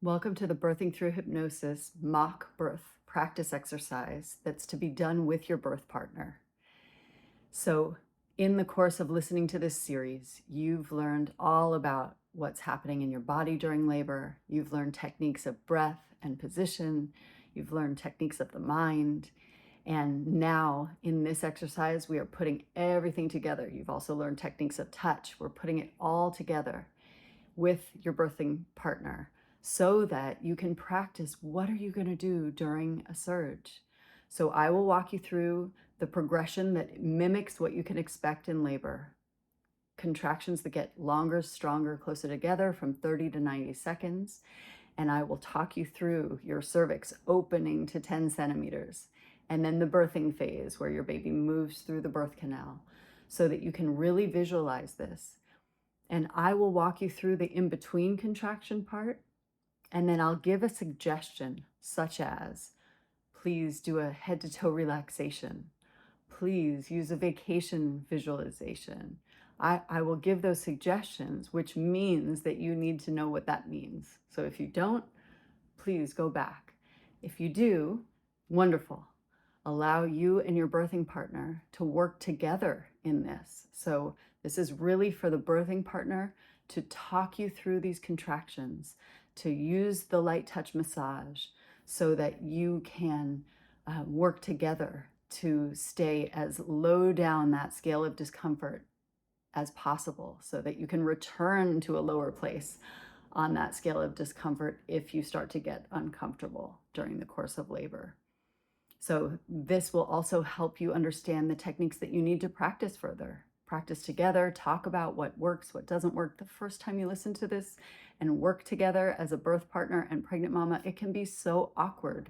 Welcome to the Birthing Through Hypnosis mock birth practice exercise that's to be done with your birth partner. So, in the course of listening to this series, you've learned all about what's happening in your body during labor. You've learned techniques of breath and position. You've learned techniques of the mind. And now in this exercise, we are putting everything together. You've also learned techniques of touch. We're putting it all together with your birthing partner so that you can practice what are you going to do during a surge. So I will walk you through the progression that mimics what you can expect in labor. Contractions that get longer, stronger, closer together from 30 to 90 seconds. And I will talk you through your cervix opening to 10 centimeters. And then the birthing phase where your baby moves through the birth canal so that you can really visualize this. And I will walk you through the in-between contraction part. And then I'll give a suggestion such as, please do a head to toe relaxation. Please use a vacation visualization. I will give those suggestions, which means that you need to know what that means. So if you don't, please go back. If you do, wonderful. Allow you and your birthing partner to work together in this. So this is really for the birthing partner to talk you through these contractions, to use the light touch massage so that you can work together to stay as low down that scale of discomfort as possible so that you can return to a lower place on that scale of discomfort if you start to get uncomfortable during the course of labor. So this will also help you understand the techniques that you need to practice further. Practice together, talk about what works, what doesn't work. The first time you listen to this and work together as a birth partner and pregnant mama, it can be so awkward.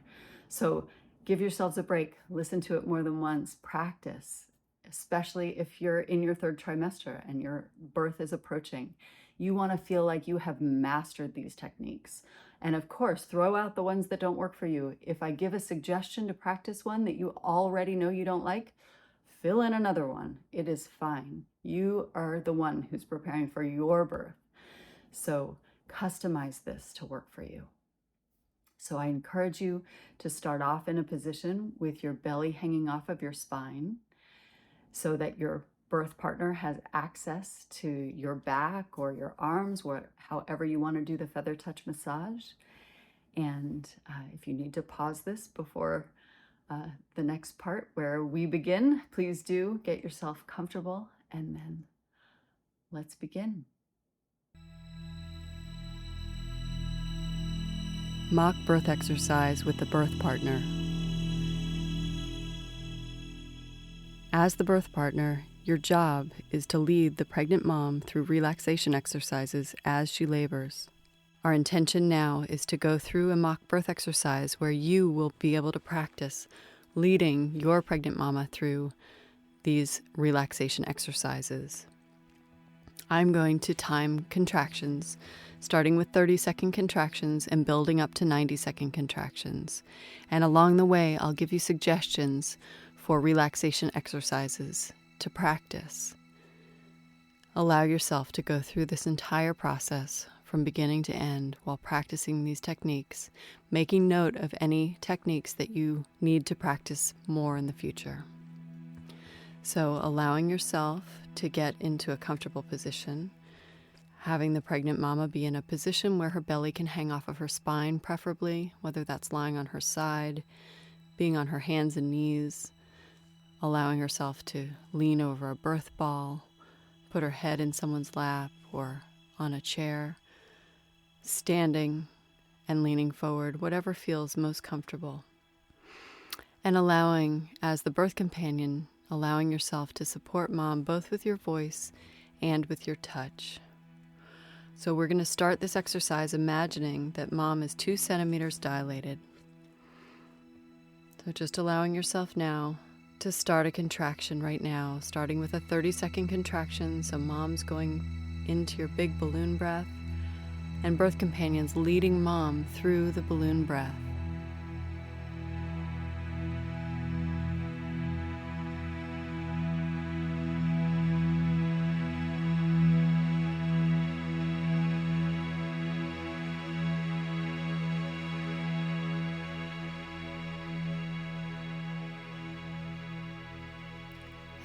So give yourselves a break, listen to it more than once, practice, especially if you're in your third trimester and your birth is approaching. You want to feel like you have mastered these techniques. And of course, throw out the ones that don't work for you. If I give a suggestion to practice one that you already know you don't like, fill in another one. It is fine. You are the one who's preparing for your birth. So customize this to work for you. So I encourage you to start off in a position with your belly hanging off of your spine so that your birth partner has access to your back or your arms, however you want to do the feather touch massage. And if you need to pause this before the next part where we begin, please do get yourself comfortable and then let's begin. Mock birth exercise with the birth partner. As the birth partner, your job is to lead the pregnant mom through relaxation exercises as she labors. Our intention now is to go through a mock birth exercise where you will be able to practice leading your pregnant mama through these relaxation exercises. I'm going to time contractions, starting with 30-second contractions and building up to 90-second contractions. And along the way, I'll give you suggestions for relaxation exercises to practice. Allow yourself to go through this entire process from beginning to end while practicing these techniques, making note of any techniques that you need to practice more in the future. So allowing yourself to get into a comfortable position, having the pregnant mama be in a position where her belly can hang off of her spine, preferably, whether that's lying on her side, being on her hands and knees, allowing herself to lean over a birth ball, put her head in someone's lap or on a chair, standing and leaning forward, whatever feels most comfortable. And allowing, as the birth companion, allowing yourself to support mom both with your voice and with your touch. So we're going to start this exercise imagining that mom is 2 centimeters dilated. So just allowing yourself now to start a contraction right now, starting with a 30-second contraction. So mom's going into your big balloon breath, and birth companions leading mom through the balloon breath.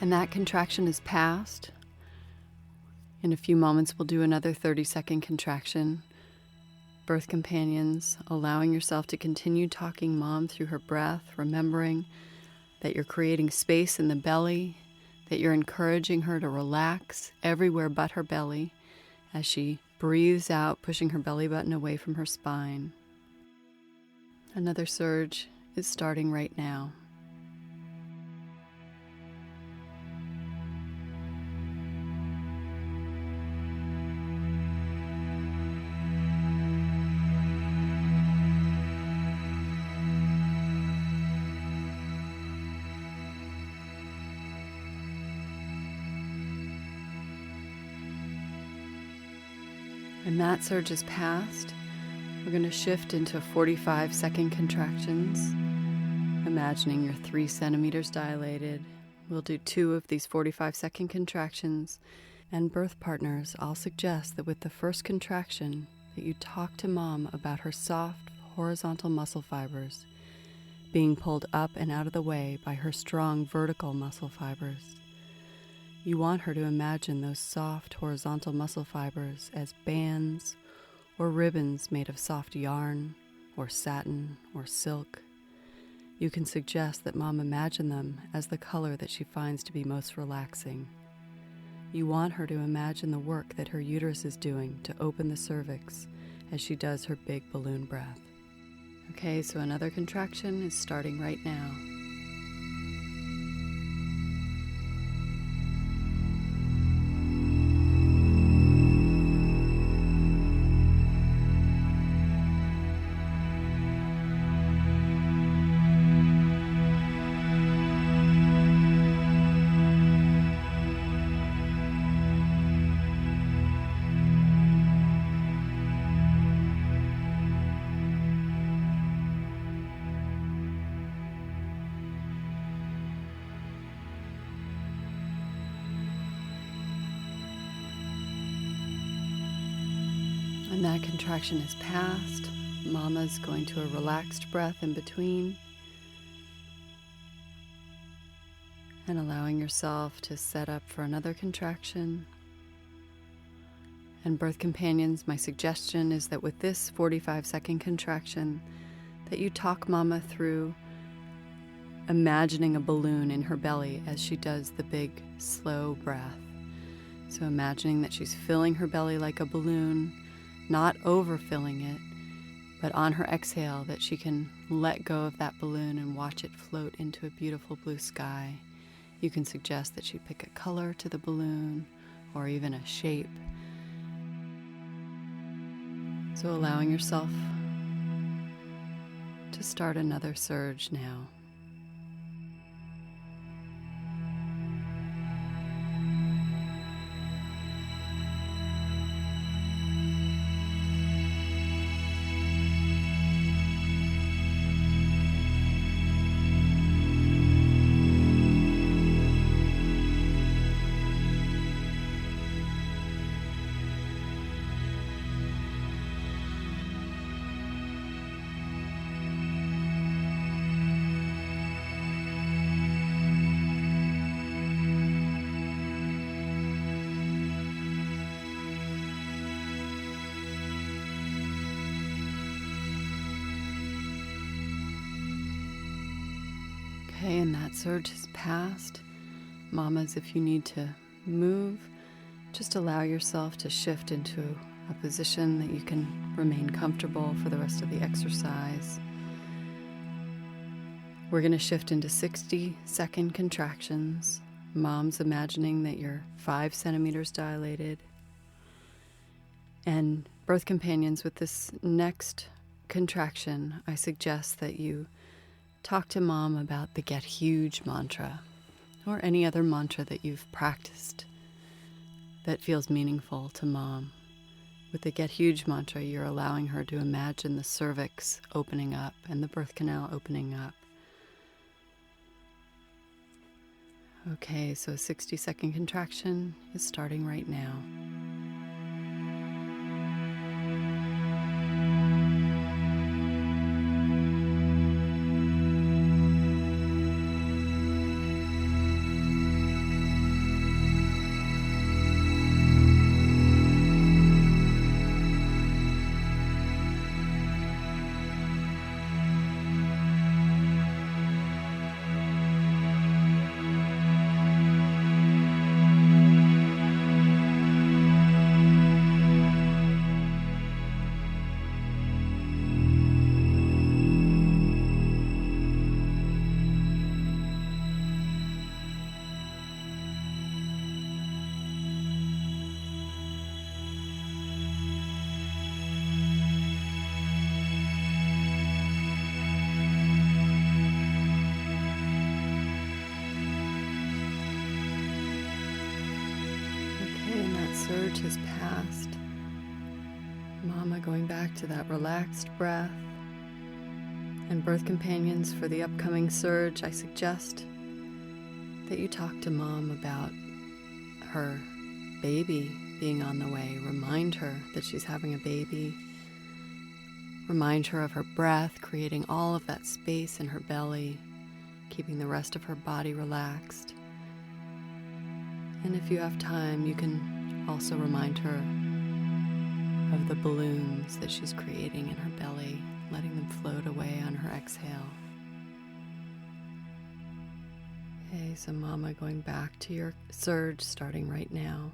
And that contraction is past. In a few moments, we'll do another 30-second contraction. Birth companions, allowing yourself to continue talking mom through her breath, remembering that you're creating space in the belly, that you're encouraging her to relax everywhere but her belly as she breathes out, pushing her belly button away from her spine. Another surge is starting right now. When that surge is past, we're going to shift into 45-second contractions, imagining you're 3 centimeters dilated. We'll do 2 of these 45-second contractions, and birth partners, I'll suggest that with the first contraction, that you talk to mom about her soft, horizontal muscle fibers being pulled up and out of the way by her strong vertical muscle fibers. You want her to imagine those soft horizontal muscle fibers as bands or ribbons made of soft yarn or satin or silk. You can suggest that mom imagine them as the color that she finds to be most relaxing. You want her to imagine the work that her uterus is doing to open the cervix as she does her big balloon breath. Okay, so another contraction is starting right now. When that contraction is past, mama's going to a relaxed breath in between and allowing yourself to set up for another contraction. And birth companions, my suggestion is that with this 45-second contraction, that you talk mama through imagining a balloon in her belly as she does the big, slow breath. So imagining that she's filling her belly like a balloon, not overfilling it, but on her exhale that she can let go of that balloon and watch it float into a beautiful blue sky. You can suggest that she pick a color to the balloon or even a shape. So allowing yourself to start another surge now. Okay, and that surge has passed. Mamas, if you need to move, just allow yourself to shift into a position that you can remain comfortable for the rest of the exercise. We're going to shift into 60-second contractions. Mom's imagining that you're 5 centimeters dilated. And birth companions, with this next contraction, I suggest that you talk to mom about the Get Huge mantra or any other mantra that you've practiced that feels meaningful to mom. With the Get Huge mantra, you're allowing her to imagine the cervix opening up and the birth canal opening up. Okay, so a 60-second contraction is starting right now. surge has passed, Mama going back to that relaxed breath. And birth companions, for the upcoming surge, I suggest that you talk to Mom about her baby being on the way. Remind her that she's having a baby. Remind her of her breath, creating all of that space in her belly, keeping the rest of her body relaxed. And if you have time, you can also remind her of the balloons that she's creating in her belly, letting them float away on her exhale. Okay, so Mama, going back to your surge, starting right now.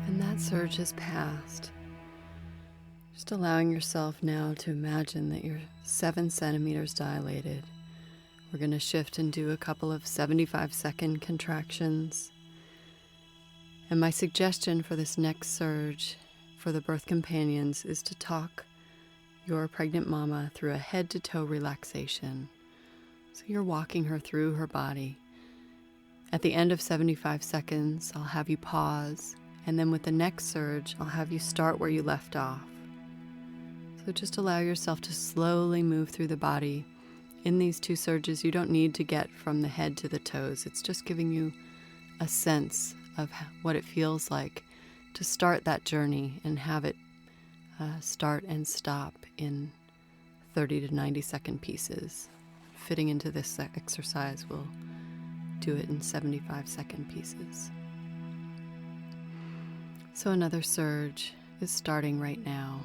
And that surge has passed. Just allowing yourself now to imagine that you're 7 centimeters dilated. We're going to shift and do a couple of 75-second contractions. And my suggestion for this next surge for the birth companions is to talk your pregnant mama through a head-to-toe relaxation. So you're walking her through her body. At the end of 75 seconds, I'll have you pause, and then with the next surge, I'll have you start where you left off. So just allow yourself to slowly move through the body. In these 2 surges, you don't need to get from the head to the toes. It's just giving you a sense of what it feels like to start that journey and have it start and stop in 30 to 90 second pieces. Fitting into this exercise, we'll do it in 75-second pieces. So another surge is starting right now.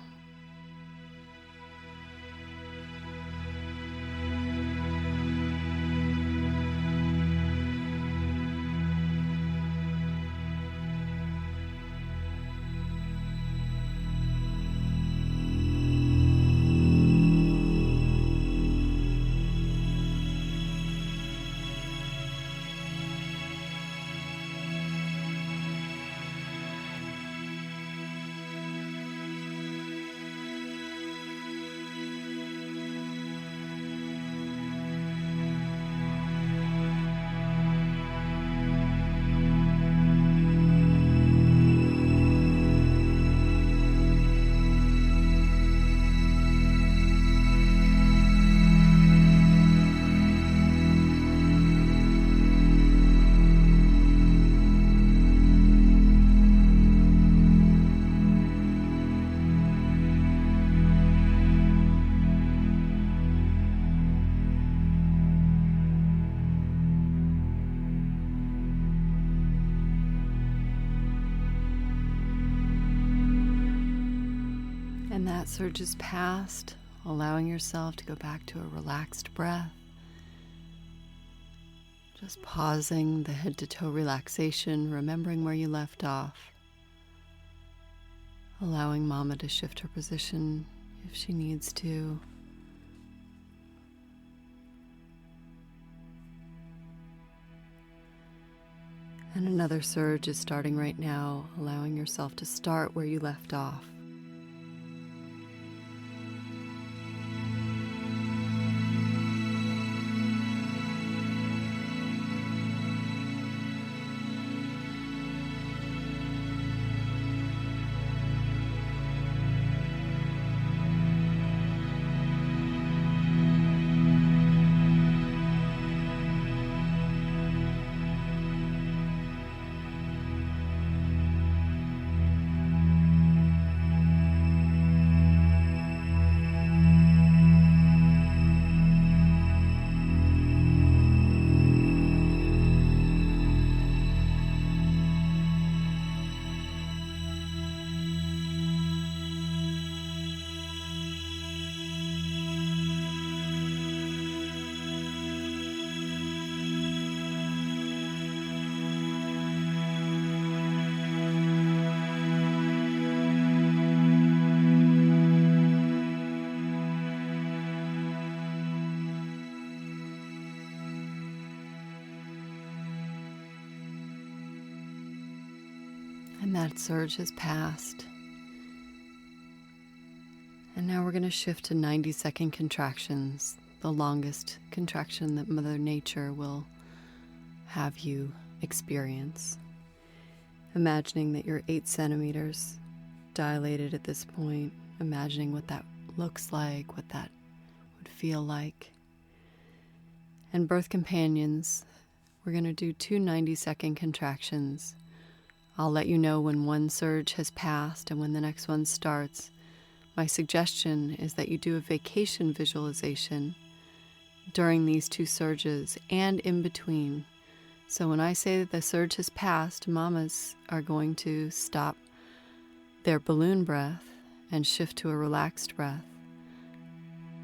And that surge is past, allowing yourself to go back to a relaxed breath. Just pausing the head to toe relaxation, remembering where you left off. Allowing Mama to shift her position if she needs to. And another surge is starting right now, allowing yourself to start where you left off. And that surge has passed. And now we're going to shift to 90-second contractions, the longest contraction that Mother Nature will have you experience. Imagining that you're 8 centimeters dilated at this point, imagining what that looks like, what that would feel like. And birth companions, we're going to do 2 90-second contractions. I'll let you know when one surge has passed and when the next one starts. My suggestion is that you do a vacation visualization during these 2 surges and in between. So when I say that the surge has passed, mamas are going to stop their balloon breath and shift to a relaxed breath.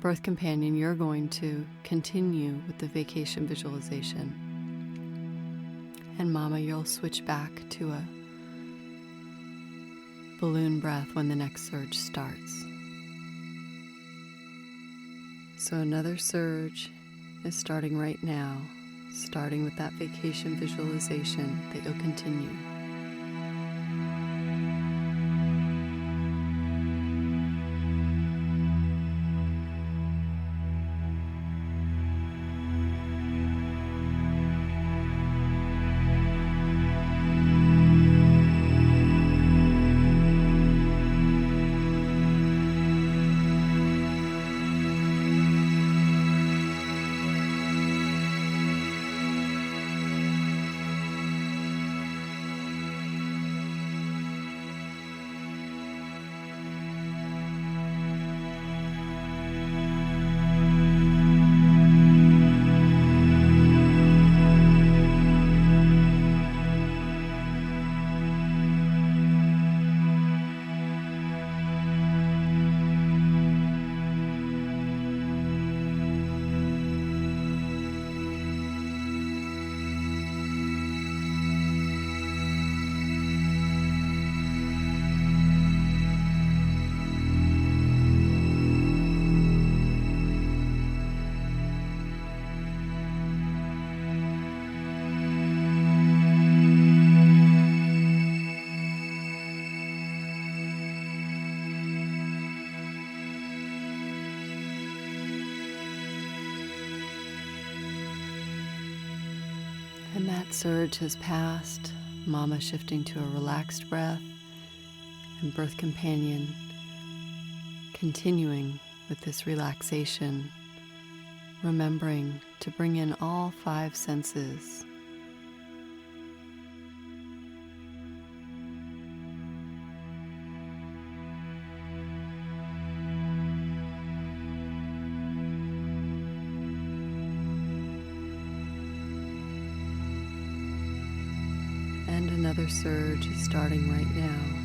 Birth companion, you're going to continue with the vacation visualization. And mama, you'll switch back to a balloon breath when the next surge starts. So another surge is starting right now, starting with that vacation visualization that you'll continue. And that surge has passed, mama shifting to a relaxed breath, and birth companion continuing with this relaxation, remembering to bring in all 5 senses. And another surge is starting right now.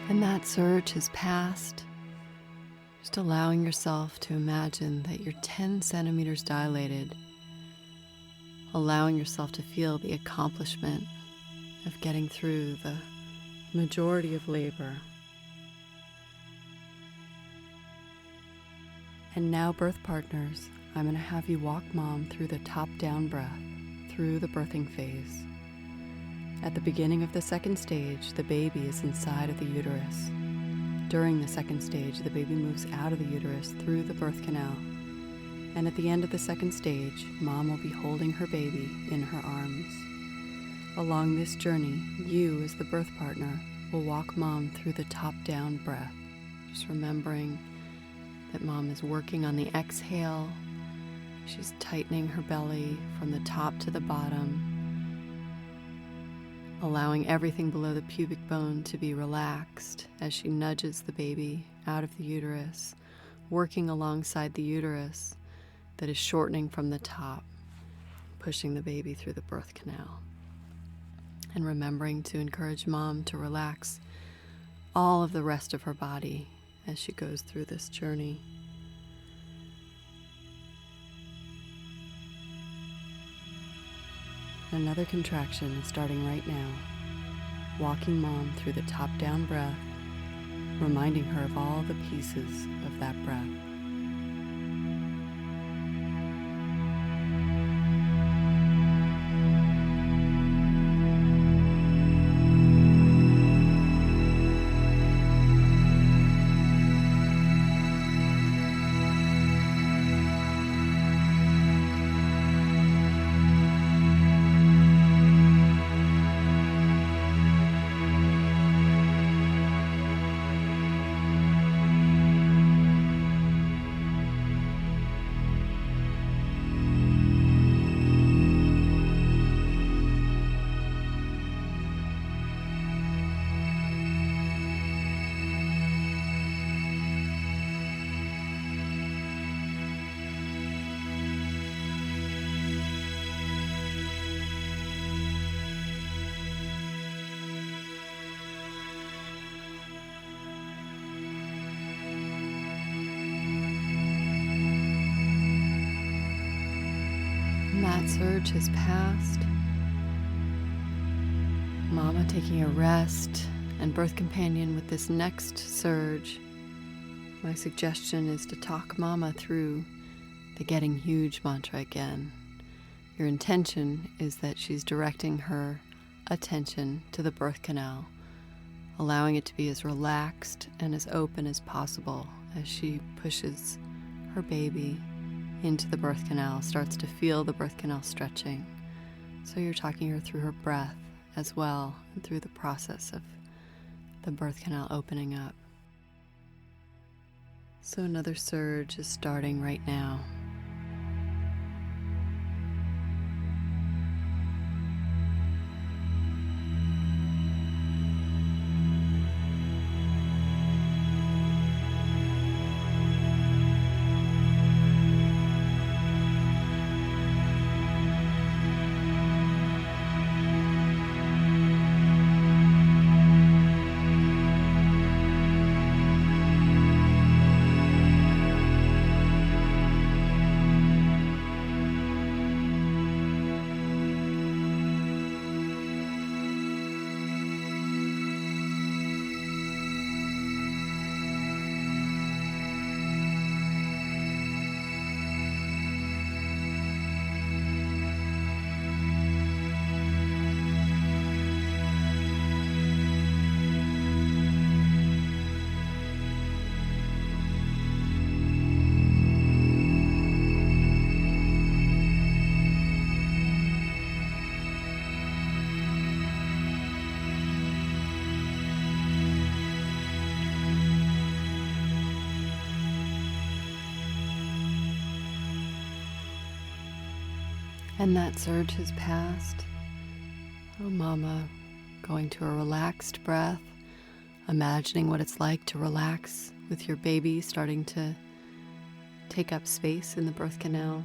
And that surge has passed. Just allowing yourself to imagine that you're 10 centimeters dilated. Allowing yourself to feel the accomplishment of getting through the majority of labor. And now, birth partners, I'm going to have you walk mom through the top-down breath, through the birthing phase. At the beginning of the second stage, the baby is inside of the uterus. During the second stage, the baby moves out of the uterus through the birth canal. And at the end of the second stage, mom will be holding her baby in her arms. Along this journey, you, as the birth partner, will walk mom through the top-down breath, just remembering that mom is working on the exhale. She's tightening her belly from the top to the bottom, allowing everything below the pubic bone to be relaxed as she nudges the baby out of the uterus, working alongside the uterus that is shortening from the top, pushing the baby through the birth canal. And remembering to encourage mom to relax all of the rest of her body as she goes through this journey. Another contraction is starting right now, walking mom through the top-down breath, reminding her of all the pieces of that breath. That surge has passed. Mama taking a rest, and birth companion with this next surge. My suggestion is to talk Mama through the Getting Huge mantra again. Your intention is that she's directing her attention to the birth canal, allowing it to be as relaxed and as open as possible as she pushes her baby into the birth canal, starts to feel the birth canal stretching. So you're talking her through her breath as well, and through the process of the birth canal opening up. So another surge is starting right now. And that surge has passed. Oh, Mama, going to a relaxed breath, imagining what it's like to relax with your baby starting to take up space in the birth canal.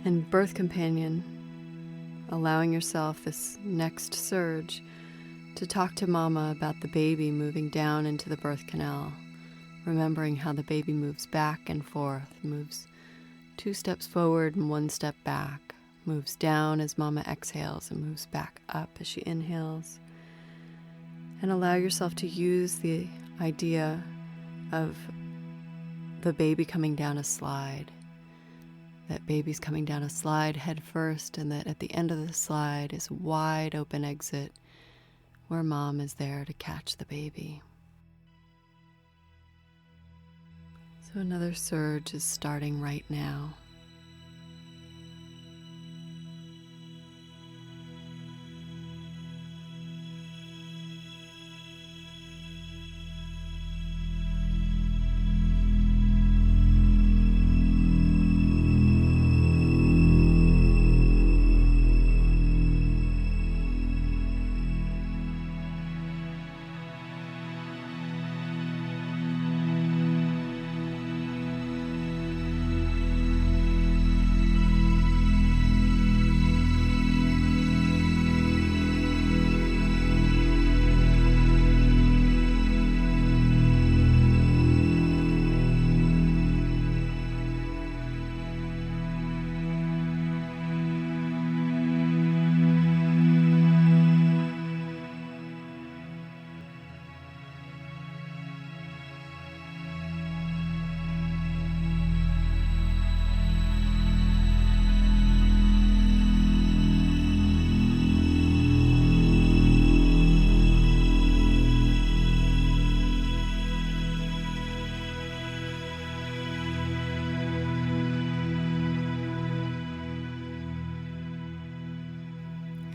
And birth companion, allowing yourself this next surge to talk to Mama about the baby moving down into the birth canal, remembering how the baby moves back and forth, moves 2 steps forward and 1 step back, moves down as Mama exhales and moves back up as she inhales. And allow yourself to use the idea of the baby coming down a slide. That baby's coming down a slide head first, and that at the end of the slide is a wide open exit where mom is there to catch the baby. So another surge is starting right now.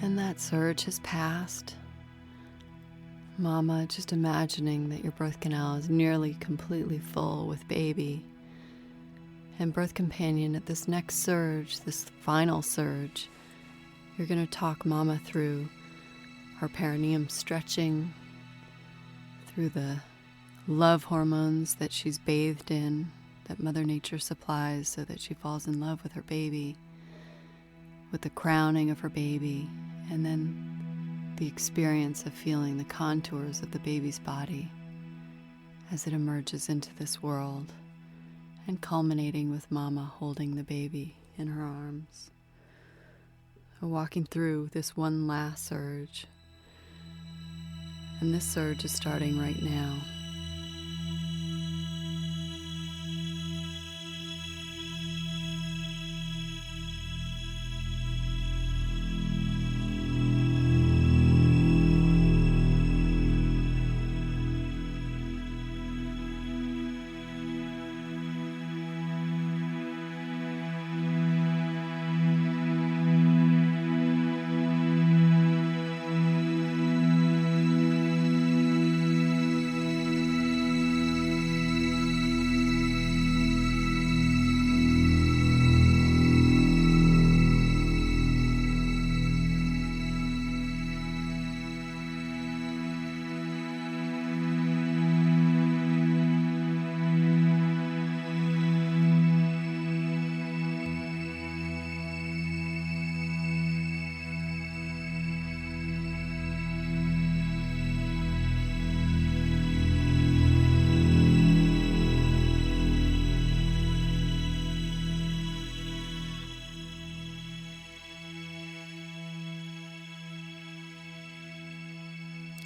And that surge has passed. Mama, just imagining that your birth canal is nearly completely full with baby. And birth companion, at this next surge, this final surge, you're going to talk Mama through her perineum stretching, through the love hormones that she's bathed in, that Mother Nature supplies so that she falls in love with her baby, with the crowning of her baby, and then the experience of feeling the contours of the baby's body as it emerges into this world, and culminating with Mama holding the baby in her arms. So walking through this one last surge, and this surge is starting right now.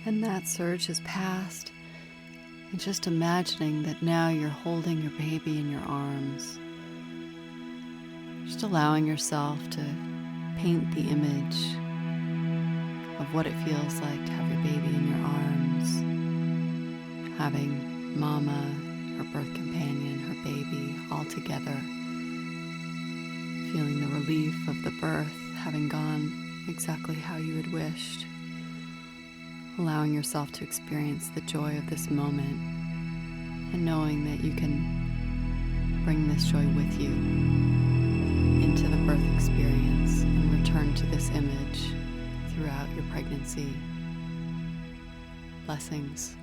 And that surge has passed, and just imagining that now you're holding your baby in your arms. Just allowing yourself to paint the image of what it feels like to have your baby in your arms, having Mama, her birth companion, her baby all together, feeling the relief of the birth having gone exactly how you had wished. Allowing yourself to experience the joy of this moment, and knowing that you can bring this joy with you into the birth experience and return to this image throughout your pregnancy. Blessings.